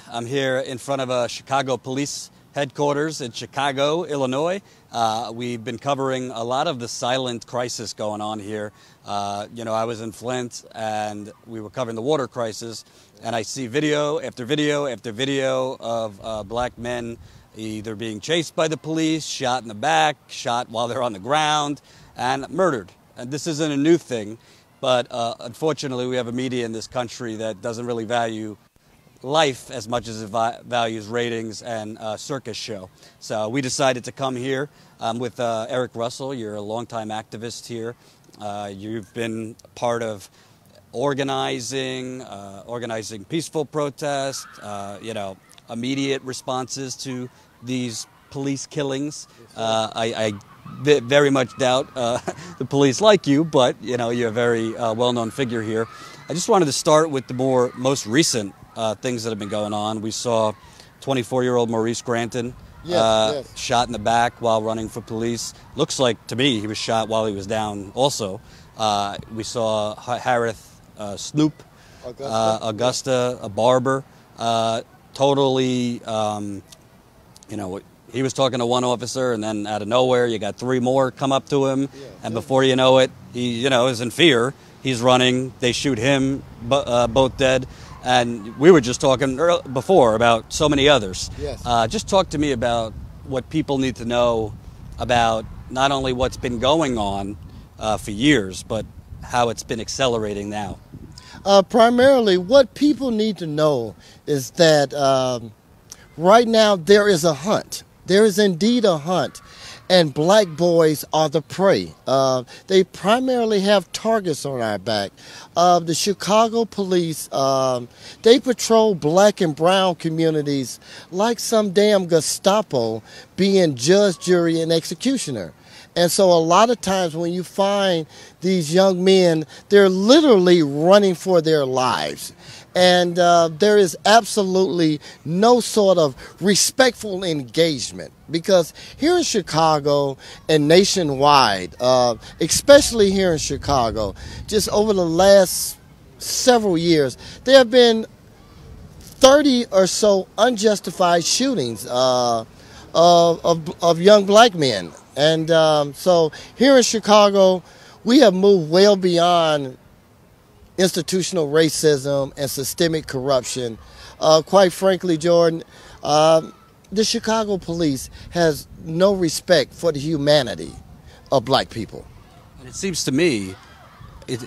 I'm here in front of a Chicago police headquarters in Chicago, Illinois. We've been covering a lot of the silent crisis going on here. I was in Flint and we were covering the water crisis, and I see video after video after video of black men either being chased by the police, shot in the back, shot while they're on the ground, and murdered. And this isn't a new thing, but unfortunately we have a media in this country that doesn't really value life as much as it values ratings and circus show. So we decided to come here with Eric Russell. You're a longtime activist here. You've been part of organizing peaceful protests, immediate responses to these police killings. I very much doubt the police like you, but you're a very well-known figure here. I just wanted to start with the most recent things that have been going on. We saw 24-year-old Maurice Granton shot in the back while running for police. Looks like to me he was shot while he was down also. We saw Harith Snoop, Augusta, a barber, totally, he was talking to one officer, and then out of nowhere you got three more come up to him, and before you know it, he is in fear. He's running, they shoot him, both dead. And we were just talking before about so many others. Yes. Just talk to me about what people need to know about not only what's been going on for years, but how it's been accelerating now. Primarily, what people need to know is that right now there is a hunt. There is indeed a hunt. And black boys are the prey. They primarily have targets on our back. The Chicago police, they patrol black and brown communities like some damn Gestapo being judge, jury, and executioner. And so a lot of times when you find these young men, they're literally running for their lives. And there is absolutely no sort of respectful engagement, because here in Chicago and nationwide, especially here in Chicago, just over the last several years, there have been 30 or so unjustified shootings of young black men. And so here in Chicago, we have moved well beyond institutional racism and systemic corruption. Quite frankly, Jordan, the Chicago police has no respect for the humanity of black people. And it seems to me, yes,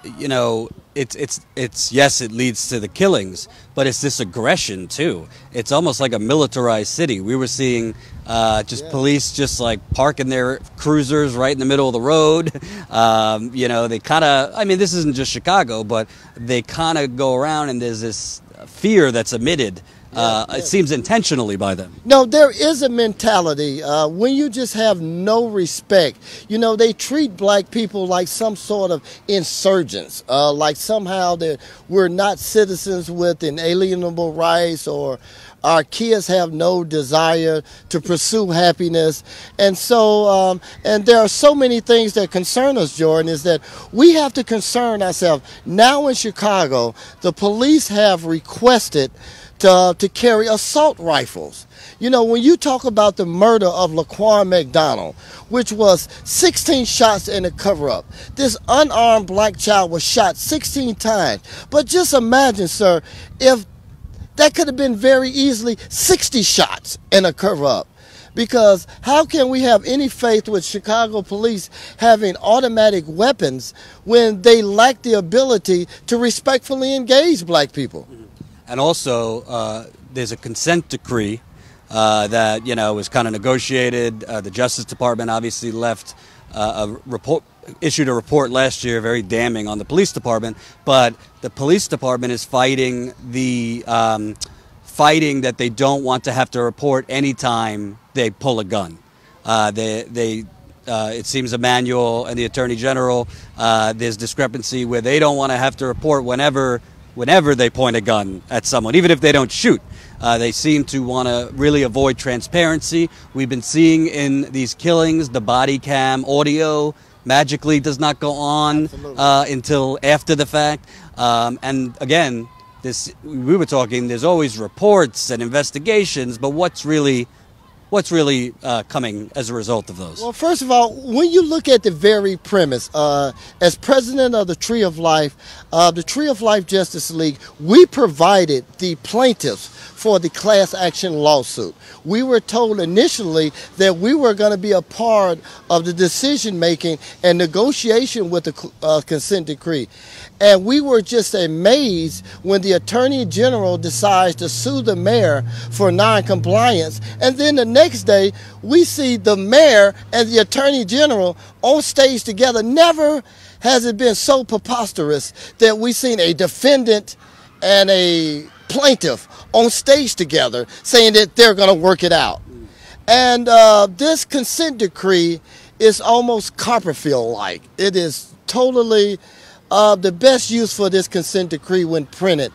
it leads to the killings, but it's this aggression too. It's almost like a militarized city. We were seeing police just like parking their cruisers right in the middle of the road. They kind of, this isn't just Chicago, but they kind of go around and there's this fear that's emitted. It seems intentionally by them. No, there is a mentality when you just have no respect. They treat black people like some sort of insurgents, like somehow that we're not citizens with inalienable rights, or our kids have no desire to pursue happiness. And so, and there are so many things that concern us, Jordan, is that we have to concern ourselves. Now in Chicago, the police have requested to carry assault rifles. When you talk about the murder of Laquan McDonald, which was 16 shots in a cover-up, this unarmed black child was shot 16 times. But just imagine, sir, if that could have been very easily 60 shots in a cover-up. Because how can we have any faith with Chicago police having automatic weapons when they lack the ability to respectfully engage black people? And also, there's a consent decree that was kind of negotiated. The Justice Department obviously issued a report last year, very damning on the police department. But the police department is fighting that they don't want to have to report anytime they pull a gun. It seems Emanuel and the Attorney General, there's discrepancy where they don't want to have to report whenever they point a gun at someone, even if they don't shoot. They seem to want to really avoid transparency. We've been seeing in these killings, the body cam audio magically does not go on until after the fact. And again, we were talking, there's always reports and investigations, but what's really coming as a result of those? Well, first of all, when you look at the very premise, as president of the Tree of Life Justice League, we provided the plaintiffs for the class action lawsuit. We were told initially that we were going to be a part of the decision making and negotiation with the consent decree. And we were just amazed when the Attorney General decides to sue the mayor for non-compliance. And then the next day, we see the mayor and the Attorney General on stage together. Never has it been so preposterous that we've seen a defendant and a plaintiff on stage together saying that they're going to work it out. And this consent decree is almost Copperfield-like. It is totally... the best use for this consent decree when printed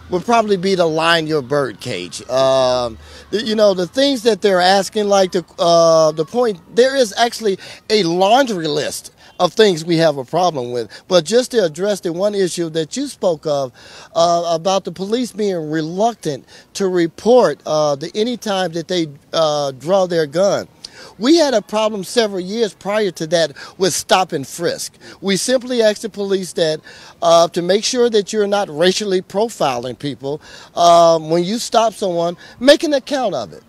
would probably be to line your bird cage. You know, the things that they're asking, like the point, there is actually a laundry list of things we have a problem with. But just to address the one issue that you spoke of, about the police being reluctant to report any time that they draw their gun. We had a problem several years prior to that with stop and frisk. We simply asked the police that to make sure that you're not racially profiling people, when you stop someone, make an account of it.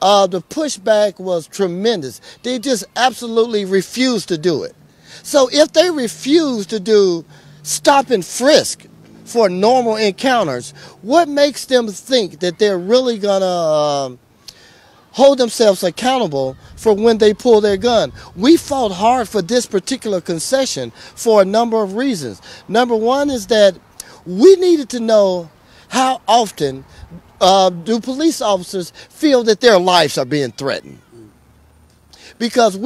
The pushback was tremendous. They just absolutely refused to do it. So if they refuse to do stop and frisk for normal encounters, what makes them think that they're really going to hold themselves accountable for when they pull their gun? We fought hard for this particular concession for a number of reasons. Number one is that we needed to know how often do police officers feel that their lives are being threatened. Because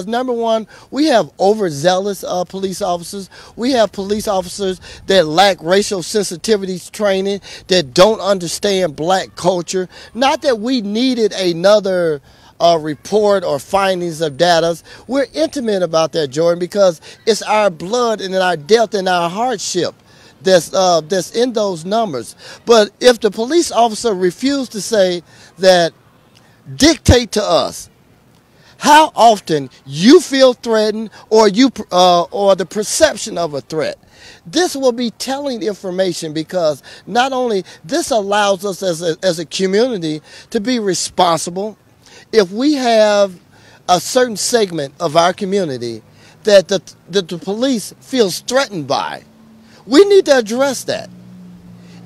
number one, we have overzealous police officers. We have police officers that lack racial sensitivities training, that don't understand black culture. Not that we needed another report or findings of data. We're intimate about that, Jordan, because it's our blood and our death and our hardship that's in those numbers. But if the police officer refused to say that, dictate to us how often you feel threatened or the perception of a threat. This will be telling information, because not only this allows us as a community to be responsible. If we have a certain segment of our community that the police feels threatened by, we need to address that.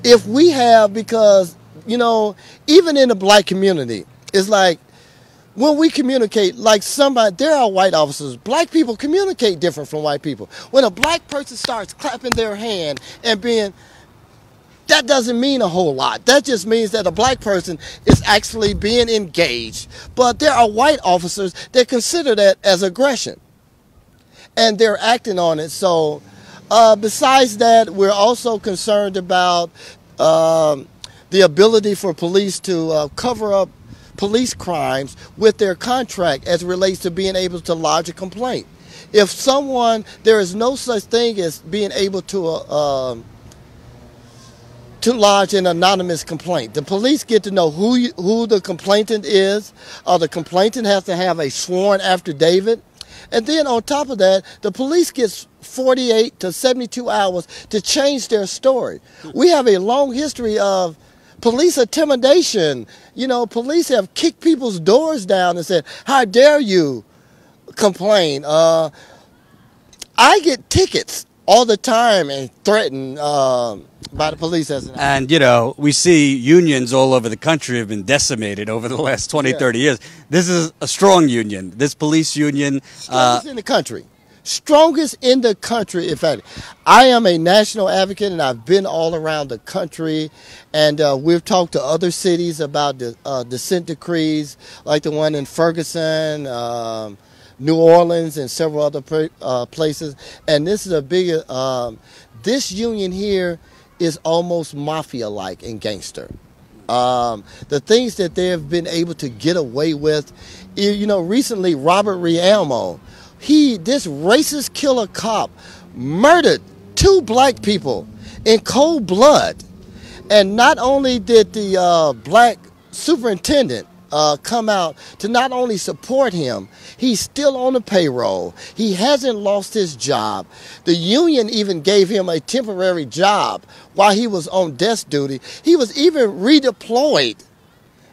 If we have, because, you know, even in the black community, it's like, when we communicate, like there are white officers. Black people communicate different from white people. When a black person starts clapping their hand and that doesn't mean a whole lot. That just means that a black person is actually being engaged. But there are white officers that consider that as aggression, and they're acting on it. So besides that, we're also concerned about the ability for police to cover up police crimes with their contract as it relates to being able to lodge a complaint. If there is no such thing as being able to lodge an anonymous complaint. The police get to know who the complainant is. The complainant has to have a sworn affidavit. And then on top of that, the police gets 48 to 72 hours to change their story. We have a long history of police intimidation. You know, police have kicked people's doors down and said, "How dare you complain?" I get tickets all the time and threatened by the police. And, you know, we see unions all over the country have been decimated over the last 20, 30 years. This is a strong union. This police union. Strongest in the country. Strongest in the country. In fact, I am a national advocate, and I've been all around the country, and we've talked to other cities about the dissent decrees, like the one in Ferguson, New Orleans, and several other places. And this is a big, this union here is almost mafia-like and gangster. The things that they have been able to get away with, you know, recently Robert Rialmo, this racist killer cop, murdered 2 black people in cold blood. And not only did the black superintendent come out to not only support him, he's still on the payroll. He hasn't lost his job. The union even gave him a temporary job while he was on desk duty. He was even redeployed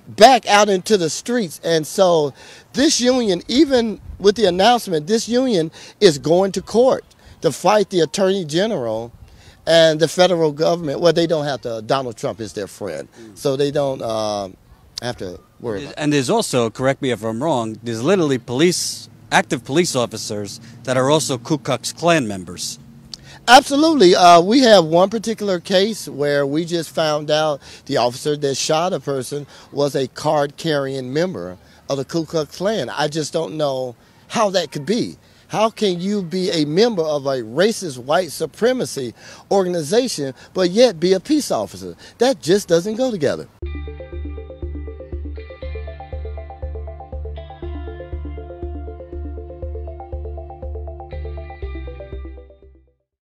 back out into the streets. And so this union, even with the announcement, this union is going to court to fight the attorney general and the federal government. Well, they don't have to. Donald Trump is their friend, so they don't have to worry about it. And there's also, correct me if I'm wrong, there's literally active police officers that are also Ku Klux Klan members. Absolutely. We have one particular case where we just found out the officer that shot a person was a card-carrying member of the Ku Klux Klan. I just don't know how that could be. How can you be a member of a racist white supremacy organization but yet be a peace officer? That just doesn't go together.